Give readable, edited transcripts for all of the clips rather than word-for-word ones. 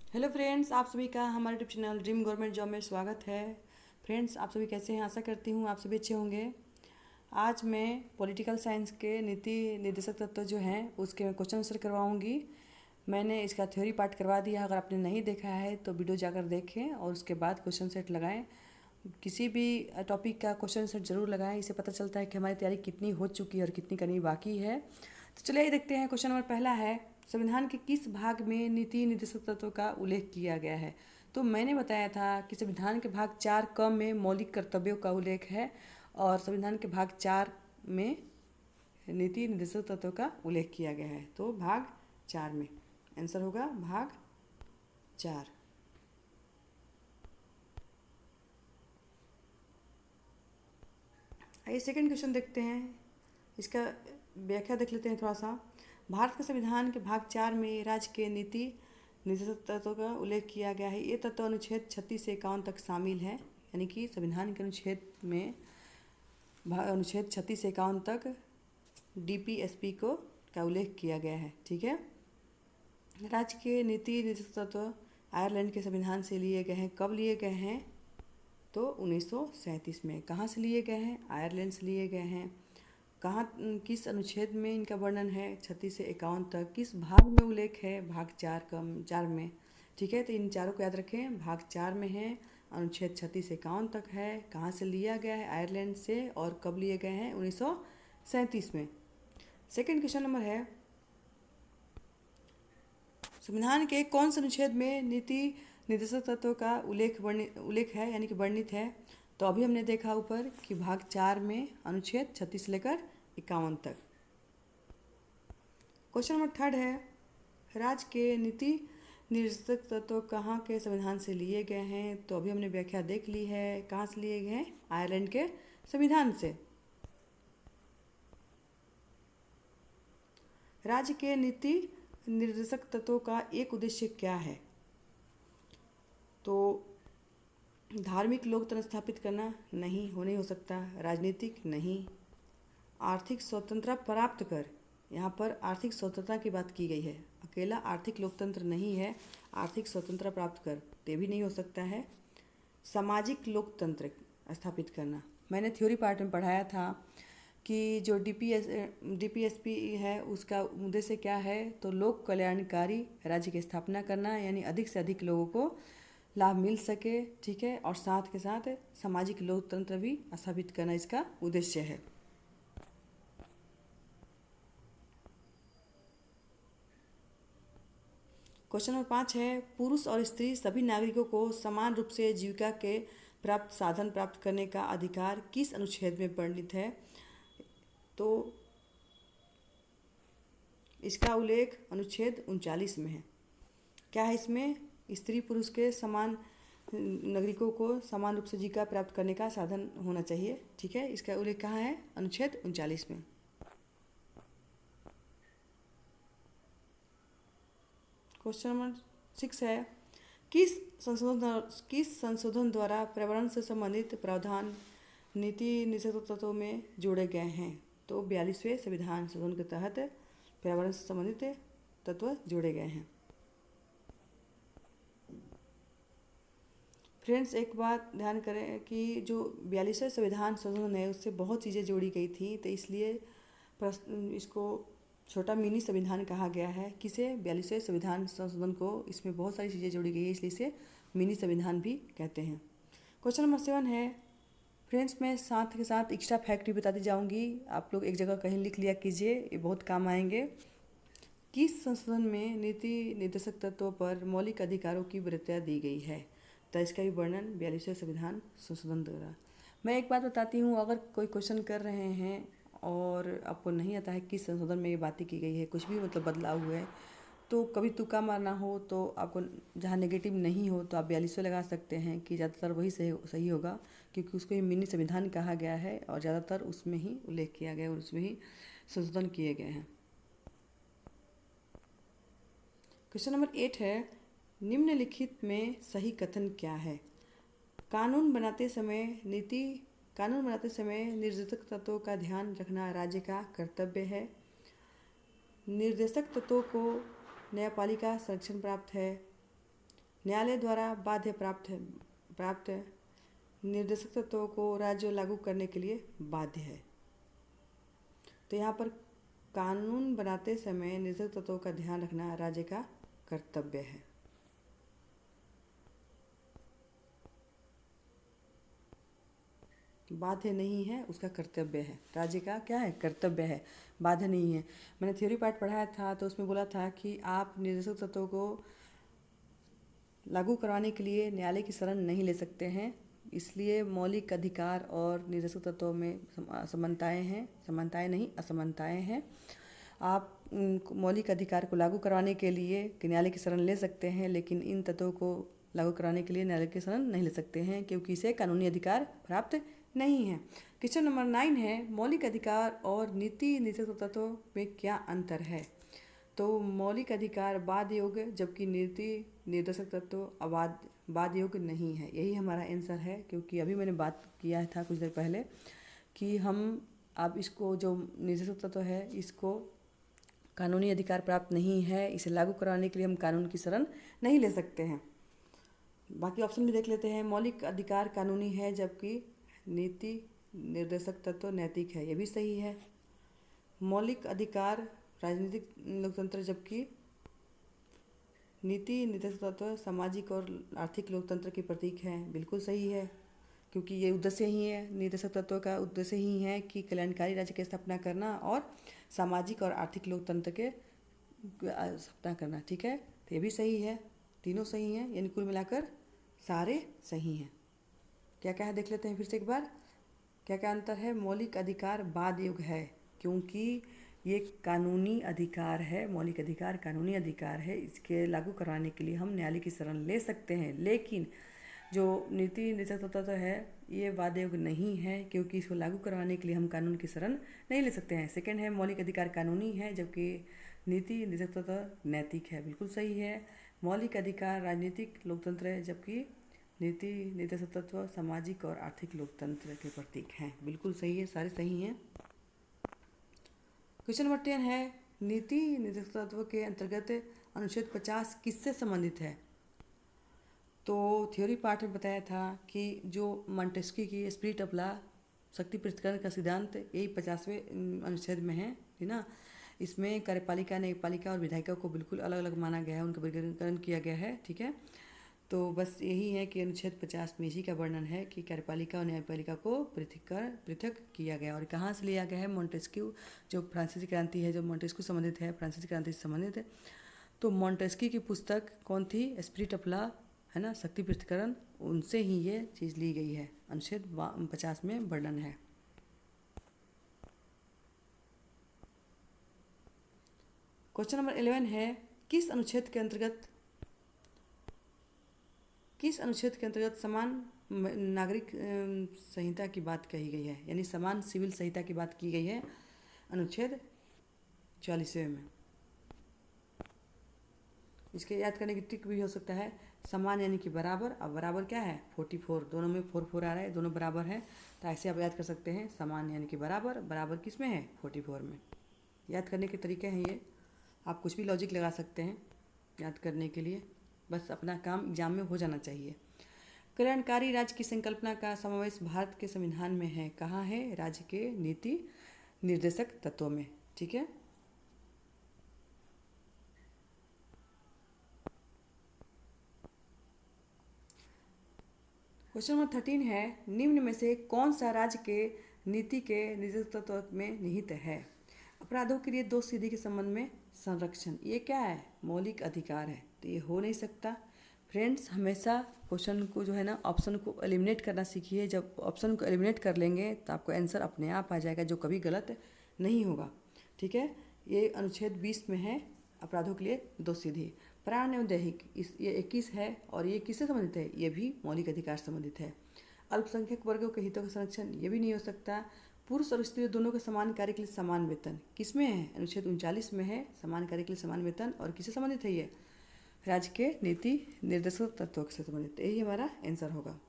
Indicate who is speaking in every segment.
Speaker 1: Hello friends, आप सभी का हमारे YouTube channel dream government job में स्वागत है। फ्रेंड्स, आप सभी कैसे हैं? आशा करती हूँ आप सभी अच्छे होंगे। आज मैं पॉलिटिकल साइंस के नीति निर्देशक तत्व जो हैं उसके मैं क्वेश्चन आंसर करवाऊँगी। मैंने इसका थ्योरी पार्ट करवा दिया। अगर आपने नहीं देखा है तो वीडियो जाकर देखें और उसके बाद क्वेश्चन सेट लगाएं। किसी भी टॉपिक का क्वेश्चन सेट जरूर लगाएं। इससे पता चलता है कि हमारी तैयारी कितनी हो चुकी है और कितनी करनी बाकी है। तो चलिए ये देखते हैं। क्वेश्चन नंबर पहला है, संविधान के किस भाग में नीति निर्देशक तत्वों का उल्लेख किया गया है? तो मैंने बताया था कि संविधान के भाग 4 में मौलिक कर्तव्यों का उल्लेख है और संविधान के भाग 4 में नीति निर्देशक तत्वों का उल्लेख किया गया है। तो भाग 4 में आंसर होगा भाग 4। आइए सेकंड क्वेश्चन देखते हैं। इसका व्याख्या देख लेते हैं थोड़ा सा। भारत के संविधान के भाग 4 में राज्य के नीति निर्देशक तत्वों का उल्लेख किया गया है। ये तत्व अनुच्छेद 36 से 51 तक शामिल है। यानी कि संविधान के अनुच्छेद में अनुच्छेद 36 से 51 तक डीपीएसपी को का उल्लेख किया गया है। ठीक है। राज्य के नीति निर्देशक तत्व आयरलैंड के संविधान से लिए गए हैं। कब लिए गए हैं? तो 1937 में। कहाँ से लिए गए हैं? आयरलैंड से लिए गए हैं। कहाँ, किस अनुच्छेद में इनका वर्णन है? 36 से 51 तक। किस भाग में उल्लेख है? भाग 4 में। ठीक है, तो इन चारों को याद रखें। भाग 4 में है, अनुच्छेद 36 से 51 तक है। कहाँ से लिया गया है? आयरलैंड से। और कब लिए गए हैं? 1937 में। सेकंड क्वेश्चन नंबर है, संविधान के कौन से अनुच्छेद में नीति निर्देशक तत्वों का उल्लेख है, यानी कि वर्णित है? तो अभी हमने देखा ऊपर कि भाग 4 में अनुच्छेद 36 से लेकर 51 तक। क्वेश्चन नंबर थर्ड है, राज्य के नीति निर्देशक तत्व कहाँ के संविधान से लिए गए हैं? तो अभी हमने व्याख्या देख ली है। कहाँ से लिए गए हैं? आयरलैंड के संविधान से। राज्य के नीति निर्देशक तत्वों का एक उद्देश्य क्या है? तो धार्मिक लोकतंत्र स्थापित करना? नहीं, हो नहीं हो सकता। राजनीतिक? नहीं। आर्थिक स्वतंत्रता प्राप्त कर, यहाँ पर आर्थिक स्वतंत्रता की बात की गई है। अकेला आर्थिक लोकतंत्र नहीं है, आर्थिक स्वतंत्रता प्राप्त कर, ये भी नहीं हो सकता है। सामाजिक लोकतंत्र स्थापित करना, मैंने थ्योरी पार्ट में पढ़ाया था कि जो डीपीएसपी है उसका उद्देश्य क्या है? तो लोक कल्याणकारी राज्य की स्थापना करना, यानी अधिक से अधिक लोगों को लाभ मिल सके। ठीक है, और साथ के साथ सामाजिक लोकतंत्र भी स्थापित करना इसका उद्देश्य है। क्वेश्चन नंबर 5 है, पुरुष और स्त्री सभी नागरिकों को समान रूप से जीविका के प्राप्त साधन प्राप्त करने का अधिकार किस अनुच्छेद में वर्णित है? तो इसका उल्लेख अनुच्छेद 39 में है। क्या है इसमें? स्त्री पुरुष के समान नागरिकों को समान रूप से जीविका प्राप्त करने का साधन होना चाहिए। ठीक है, इसका उल्लेख कहाँ है? अनुच्छेद 39 में। क्वेश्चन नंबर 6 है, किस संशोधन द्वारा पर्यावरण से संबंधित प्रावधान नीति निर्देशक तत्वों में जोड़े गए हैं? तो 42वें संविधान संशोधन के तहत पर्यावरण से संबंधित तत्व जोड़े गए हैं। फ्रेंड्स, एक बात ध्यान करें कि जो 42वें संविधान संशोधन है उससे बहुत चीज़ें जोड़ी गई थी, तो इसलिए इसको छोटा मिनी संविधान कहा गया है। किसे? 42वें संविधान संशोधन को। इसमें बहुत सारी चीज़ें जोड़ी गई है, इसलिए इसे मिनी संविधान भी कहते हैं। क्वेश्चन नंबर 7 है, फ्रेंड्स मैं साथ के साथ एक्स्ट्रा फैक्ट भी बताती जाऊंगी, आप लोग एक जगह कहीं लिख लिया कीजिए, ये बहुत काम आएंगे। किस संशोधन में नीति निर्देशक तत्वों पर मौलिक अधिकारों की वरीयता दी गई है? तो इसका भी वर्णन 42वें संविधान संशोधन द्वारा। मैं एक बात बताती हूँ, अगर कोई क्वेश्चन कर रहे हैं और आपको नहीं आता है किस संशोधन में ये बातें की गई है, कुछ भी मतलब बदलाव हुए हैं, तो कभी तुक्का मारना हो तो आपको जहाँ नेगेटिव नहीं हो तो आप 42वें लगा सकते हैं कि ज़्यादातर वही सही होगा, क्योंकि उसको ही मिनी संविधान कहा गया है और ज़्यादातर उसमें ही उल्लेख किया गया है और उसमें ही संशोधन किए गए हैं। क्वेश्चन नंबर 8 है, निम्नलिखित में सही कथन क्या है? कानून बनाते समय निर्देशक तत्वों का ध्यान रखना राज्य का कर्तव्य है। निर्देशक तत्वों को न्यायपालिका संरक्षण प्राप्त है। न्यायालय द्वारा बाध्य प्राप्त निर्देशक तत्वों को राज्य लागू करने के लिए बाध्य है। तो यहाँ पर कानून बनाते समय निर्देशक तत्वों का ध्यान रखना राज्य का कर्तव्य है। बाध्य नहीं है, उसका कर्तव्य है। राज्य का क्या है? कर्तव्य है, बाध्य नहीं है। मैंने थ्योरी पार्ट पढ़ाया था तो उसमें बोला था कि आप निर्देशक तत्वों को लागू करवाने के लिए न्यायालय की शरण नहीं ले सकते हैं, इसलिए मौलिक अधिकार और निर्देशक तत्वों में समानताएं नहीं असमानताएं हैं। आप मौलिक अधिकार को लागू करवाने के लिए न्यायालय की शरण ले सकते हैं, लेकिन इन तत्वों को लागू कराने के लिए न्यायालय की शरण नहीं ले सकते हैं क्योंकि इसे कानूनी अधिकार प्राप्त नहीं है। क्वेश्चन नंबर 9 है, मौलिक अधिकार और नीति निर्देशक तत्वों में क्या अंतर है? तो मौलिक अधिकार बाध्य योग्य, जबकि नीति निर्देशक तत्व बाध्य योग्य नहीं है। यही हमारा आंसर है, क्योंकि अभी मैंने बात किया था कुछ देर पहले कि हम अब इसको जो निर्देशक तत्व है इसको कानूनी अधिकार प्राप्त नहीं है, इसे लागू कराने के लिए हम कानून की शरण नहीं ले सकते हैं। बाकी ऑप्शन भी देख लेते हैं। मौलिक अधिकार कानूनी है, जबकि नीति निर्देशक तत्व नैतिक है। ये भी सही है। मौलिक अधिकार राजनीतिक लोकतंत्र, जबकि नीति निर्देशक तत्व सामाजिक और आर्थिक लोकतंत्र के प्रतीक है। बिल्कुल सही है, क्योंकि ये उद्देश्य ही है, निर्देशक तत्व का उद्देश्य ही है कि कल्याणकारी राज्य की स्थापना करना और सामाजिक और आर्थिक लोकतंत्र के स्थापना करना। ठीक है, तो ये भी सही है, तीनों सही हैं, यानी कुल मिलाकर सारे सही हैं। क्या क्या है देख लेते हैं फिर से एक बार। क्या क्या अंतर है? मौलिक अधिकार बाध्य योग्य है, क्योंकि ये कानूनी अधिकार है। मौलिक अधिकार कानूनी अधिकार है, इसके लागू करवाने के लिए हम न्यायालय की शरण ले सकते हैं। लेकिन जो नीति निर्देशक तत्व है ये बाध्य योग्य नहीं है, क्योंकि इसको लागू करवाने के लिए हम कानून की शरण नहीं ले सकते हैं। सेकंड है, मौलिक अधिकार कानूनी है, जबकि नीति निर्देशक तत्व नैतिक है। बिल्कुल सही है। मौलिक अधिकार राजनीतिक लोकतंत्र है, जबकि नीति निर्देशक तत्व सामाजिक और आर्थिक लोकतंत्र के प्रतीक हैं। बिल्कुल सही है, सारे सही हैं। क्वेश्चन नंबर 10 है, नीति निर्देशक तत्व के अंतर्गत अनुच्छेद 50 किससे संबंधित है? तो थ्योरी पार्ट में बताया था कि जो मॉन्टेस्क्यू की स्पिरिट ऑफ लॉ शक्ति पृथक्करण का सिद्धांत यही 50वें अनुच्छेद में है ना। इसमें कार्यपालिका न्यायपालिका और विधायिका को बिल्कुल अलग अलग माना गया है, उनका वर्गीकरण किया गया है। ठीक है, तो बस यही है कि अनुच्छेद 50 में इसी का वर्णन है कि कार्यपालिका और न्यायपालिका को पृथक किया गया। और कहाँ से लिया गया है? मॉन्टेस्क्यू, जो फ्रांसीसी क्रांति है, जो मॉन्टेस्क्यू संबंधित है, फ्रांसीसी क्रांति से संबंधित है। तो मॉन्टेस्क्यू की पुस्तक कौन थी? स्पिरिट ऑफ लॉ है ना, शक्ति पृथक्करण, उनसे ही ये चीज़ ली गई है। अनुच्छेद 50 में वर्णन है। क्वेश्चन नंबर 11 है, किस अनुच्छेद के अंतर्गत समान नागरिक संहिता की बात कही गई है, यानी समान सिविल संहिता की बात की गई है अनुच्छेद 44वें में। इसके याद करने की ट्रिक भी हो सकता है, समान यानी कि बराबर। अब बराबर क्या है? 44, दोनों में 4 आ रहा है, दोनों बराबर हैं, तो ऐसे आप याद कर सकते हैं। समान यानी कि बराबर, बराबर किस में है? 44 में। याद करने के तरीके हैं ये, आप कुछ भी लॉजिक लगा सकते हैं याद करने के लिए, बस अपना काम एग्जाम में हो जाना चाहिए। कल्याणकारी राज्य की संकल्पना का समावेश भारत के संविधान में है। कहाँ है? राज्य के नीति निर्देशक तत्वों में। ठीक है, क्वेश्चन नंबर 13 है, निम्न में से कौन सा राज्य के नीति के निर्देशक तत्व में निहित है? अपराधों के लिए दोषसिद्धि के संबंध में संरक्षण, ये क्या है? मौलिक अधिकार है, तो ये हो नहीं सकता। फ्रेंड्स, हमेशा क्वेश्चन को जो है ना, ऑप्शन को एलिमिनेट करना सीखिए। जब ऑप्शन को एलिमिनेट कर लेंगे तो आपको आंसर अपने आप आ जाएगा, जो कभी गलत नहीं होगा। ठीक है, ये अनुच्छेद 20 में है, अपराधों के लिए दोषसिद्धि। प्राण एवं दैहिक, ये 21 है, और ये किससे संबंधित है? ये भी मौलिक अधिकार संबंधित है। अल्पसंख्यक वर्गों के हितों का संरक्षण, ये भी नहीं हो सकता। पुरुष और स्त्री दोनों के समान कार्य के लिए समान वेतन, किसमें है? अनुच्छेद 39 में है, समान कार्य के लिए समान वेतन। और किससे संबंधित है ये? राज्य के नीति निर्देशक तत्वों से संबंधित। यही हमारा आंसर होगा।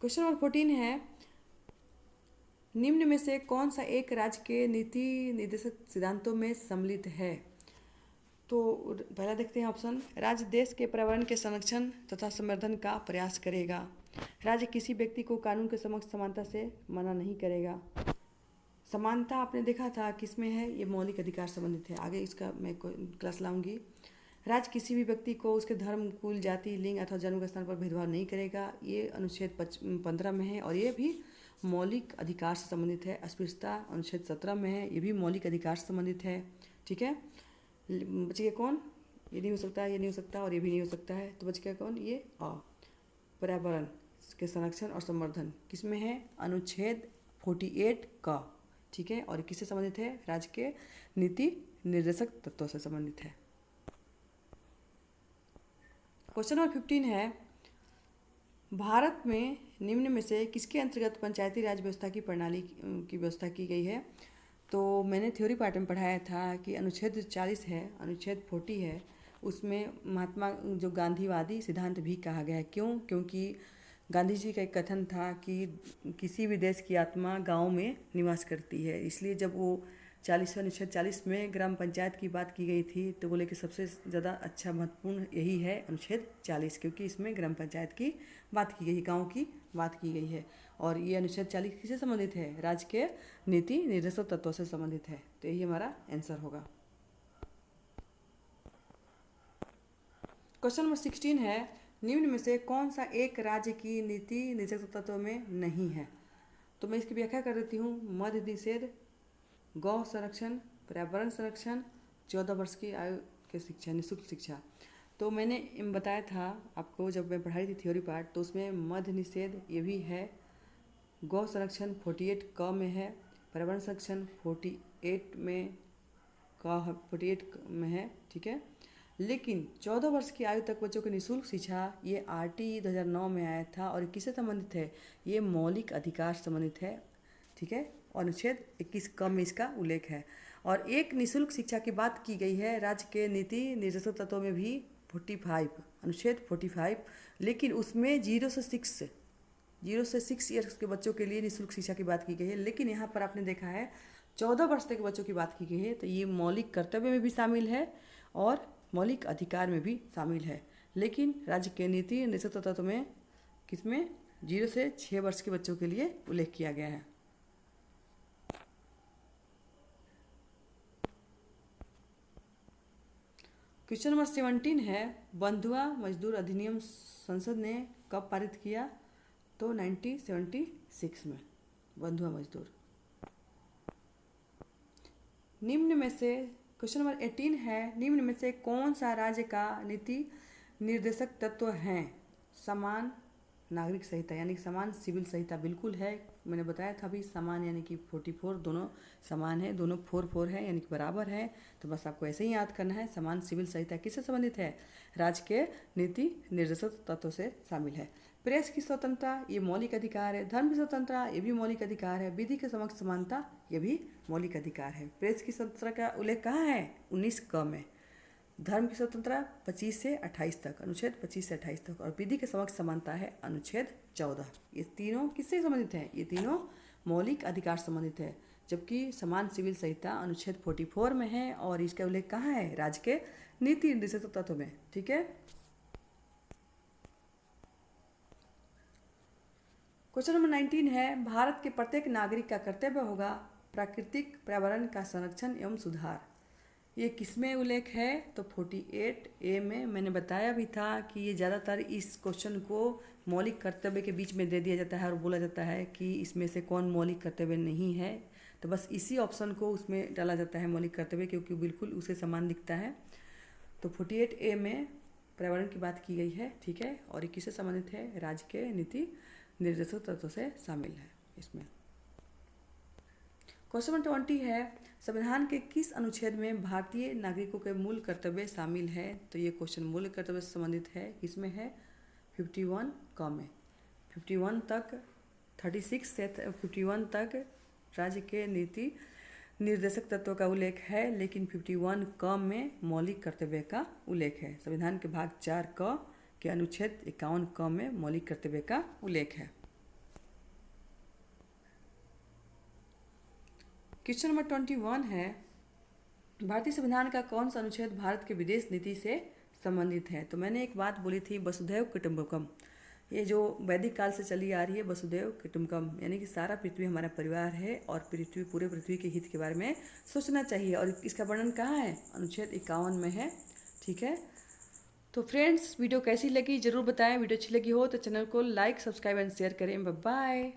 Speaker 1: क्वेश्चन नंबर 14 है, निम्न में से कौन सा एक राज्य के नीति निर्देशक सिद्धांतों में सम्मिलित है? तो पहला देखते हैं ऑप्शन, राज्य देश के पर्यावरण के संरक्षण तथा संवर्धन का प्रयास करेगा। राज्य किसी व्यक्ति को कानून के समक्ष समानता से मना नहीं करेगा। समानता आपने देखा था किसमें है, ये मौलिक अधिकार संबंधित है। आगे इसका मैं क्लास लाऊंगी। राज्य किसी भी व्यक्ति को उसके धर्म, कुल, जाति, लिंग अथवा जन्म के स्थान पर भेदभाव नहीं करेगा। ये अनुच्छेद 15 में है और ये भी मौलिक अधिकार से संबंधित है। अस्पृश्यता अनुच्छेद 17 में है, ये भी मौलिक अधिकार से संबंधित है। ठीक है, बच गया कौन? ये नहीं हो सकता, ये नहीं हो सकता और ये भी नहीं हो सकता है। तो बच गया कौन? ये पर्यावरण के संरक्षण और संवर्धन किसमें है? अनुच्छेद 48 का। ठीक है, और किससे संबंधित है? राज्य के नीति निर्देशक तत्वों से संबंधित है। क्वेश्चन नंबर 15 है, भारत में निम्न में से किसके अंतर्गत पंचायती राज व्यवस्था की प्रणाली की व्यवस्था की गई है? तो मैंने थ्योरी पार्ट में पढ़ाया था कि अनुच्छेद 40 है, अनुच्छेद 40 है, उसमें महात्मा जो गांधीवादी सिद्धांत भी कहा गया है। क्यों? क्योंकि गांधी जी का एक कथन था कि किसी भी देश की आत्मा गांव में निवास करती है। इसलिए जब वो 40वें अनुच्छेद 40 में ग्राम पंचायत की बात की गई थी तो बोले कि सबसे ज़्यादा अच्छा महत्वपूर्ण यही है अनुच्छेद 40, क्योंकि इसमें ग्राम पंचायत की बात की गई है, गाँव की बात की गई है। और ये अनुच्छेद 40 किससे संबंधित है? राज्य के नीति निर्देशक तत्वों से संबंधित है। तो यही हमारा आंसर होगा। क्वेश्चन नंबर 16 है, निम्न में से कौन सा एक राज्य की नीति निर्देशक तत्वों में नहीं है? तो मैं इसकी व्याख्या कर देती हूँ। मद्य निषेध, गौ संरक्षण, पर्यावरण संरक्षण, 14 वर्ष की आयु के शिक्षा, निःशुल्क शिक्षा। तो मैंने बताया था आपको जब मैं पढ़ाई थी थ्योरी पार्ट, तो उसमें मद्य निषेध ये भी है, गौ संरक्षण 48 क में है, पर्यावरण संरक्षण 48 में है। ठीक है, लेकिन 14 वर्ष की आयु तक बच्चों की निःशुल्क शिक्षा ये RT 2009 में आया था और किससे संबंधित है? ये मौलिक अधिकार संबंधित है। ठीक है, और अनुच्छेद 21 क में इसका उल्लेख है। और एक निःशुल्क शिक्षा की बात की गई है राज्य के नीति निर्देशक तत्वों में भी 45, अनुच्छेद 45, लेकिन उसमें 0 से 6 ईयर्स के बच्चों के लिए निःशुल्क शिक्षा की बात की गई है। लेकिन यहाँ पर आपने देखा है 14 वर्ष तक के बच्चों की बात की गई है। तो ये मौलिक कर्तव्य में भी शामिल है और मौलिक अधिकार में भी शामिल है। लेकिन राज्य के नीति निर्देशक तत्व में किसमें 0 से 6 वर्ष के बच्चों के लिए उल्लेख किया गया है। क्वेश्चन नंबर 17 है, बंधुआ मजदूर अधिनियम संसद ने कब पारित किया? तो 1976 में बंधुआ मजदूर। निम्न में से क्वेश्चन नंबर 18 है, निम्न में से कौन सा राज्य का नीति निर्देशक तत्व है? समान नागरिक संहिता यानी कि समान सिविल संहिता बिल्कुल है। मैंने बताया था अभी, समान यानी कि 44, दोनों समान है, दोनों 44 है यानी कि बराबर है। तो बस आपको ऐसे ही याद करना है। समान सिविल संहिता किससे संबंधित है? राज्य के नीति निर्देशक तत्वों से शामिल है। प्रेस की स्वतंत्रता ये मौलिक अधिकार है। धर्म की स्वतंत्रता ये भी मौलिक अधिकार है। विधि के समक्ष समानता ये भी मौलिक अधिकार है। प्रेस की स्वतंत्रता का उल्लेख कहाँ है? 19 क में। धर्म की स्वतंत्रता 25 से 28 तक, अनुच्छेद 25 से 28 तक। और विधि के समक्ष समानता है अनुच्छेद 14। ये तीनों किससे संबंधित हैं? ये तीनों मौलिक अधिकार संबंधित है। जबकि समान सिविल संहिता अनुच्छेद 44 में है और इसका उल्लेख कहाँ है? राज्य के नीति निर्देशक तत्व में। ठीक है, क्वेश्चन नंबर 19 है, भारत के प्रत्येक नागरिक का कर्तव्य होगा प्राकृतिक पर्यावरण का संरक्षण एवं सुधार। ये किसमें उल्लेख है? तो 48A में। मैंने बताया भी था कि ये ज़्यादातर इस क्वेश्चन को मौलिक कर्तव्य के बीच में दे दिया जाता है और बोला जाता है कि इसमें से कौन मौलिक कर्तव्य नहीं है। तो बस इसी ऑप्शन को उसमें डाला जाता है मौलिक कर्तव्य, क्योंकि बिल्कुल उसे समान दिखता है। तो 48A में पर्यावरण की बात की गई है। ठीक है, और ये किससे संबंधित है? राज्य के नीति निर्देशक तत्वों से शामिल है इसमें। क्वेश्चन नंबर 20 है, संविधान के किस अनुच्छेद में भारतीय नागरिकों के मूल कर्तव्य शामिल है? तो ये क्वेश्चन मूल कर्तव्य से संबंधित है। किसमें है? 51 क में। 51 तक, 36 से 51 तक राज्य के नीति निर्देशक तत्वों का उल्लेख है, लेकिन 51 क में मौलिक कर्तव्य का उल्लेख है। संविधान के भाग 4 क के अनुच्छेद 51 क में मौलिक कर्तव्य का उल्लेख है। क्वेश्चन नंबर 21 है, भारतीय संविधान का कौन सा अनुच्छेद भारत के विदेश नीति से संबंधित है? तो मैंने एक बात बोली थी, वसुधैव कुटुंबकम। ये जो वैदिक काल से चली आ रही है वसुधैव कुटुंबकम, यानी कि सारा पृथ्वी हमारा परिवार है और पूरे पृथ्वी के हित के बारे में सोचना चाहिए। और इसका वर्णन कहाँ है? अनुच्छेद 51 में है। ठीक है, तो फ्रेंड्स वीडियो कैसी लगी ज़रूर बताएं। वीडियो अच्छी लगी हो तो चैनल को लाइक, सब्सक्राइब एंड शेयर करें। Bye bye.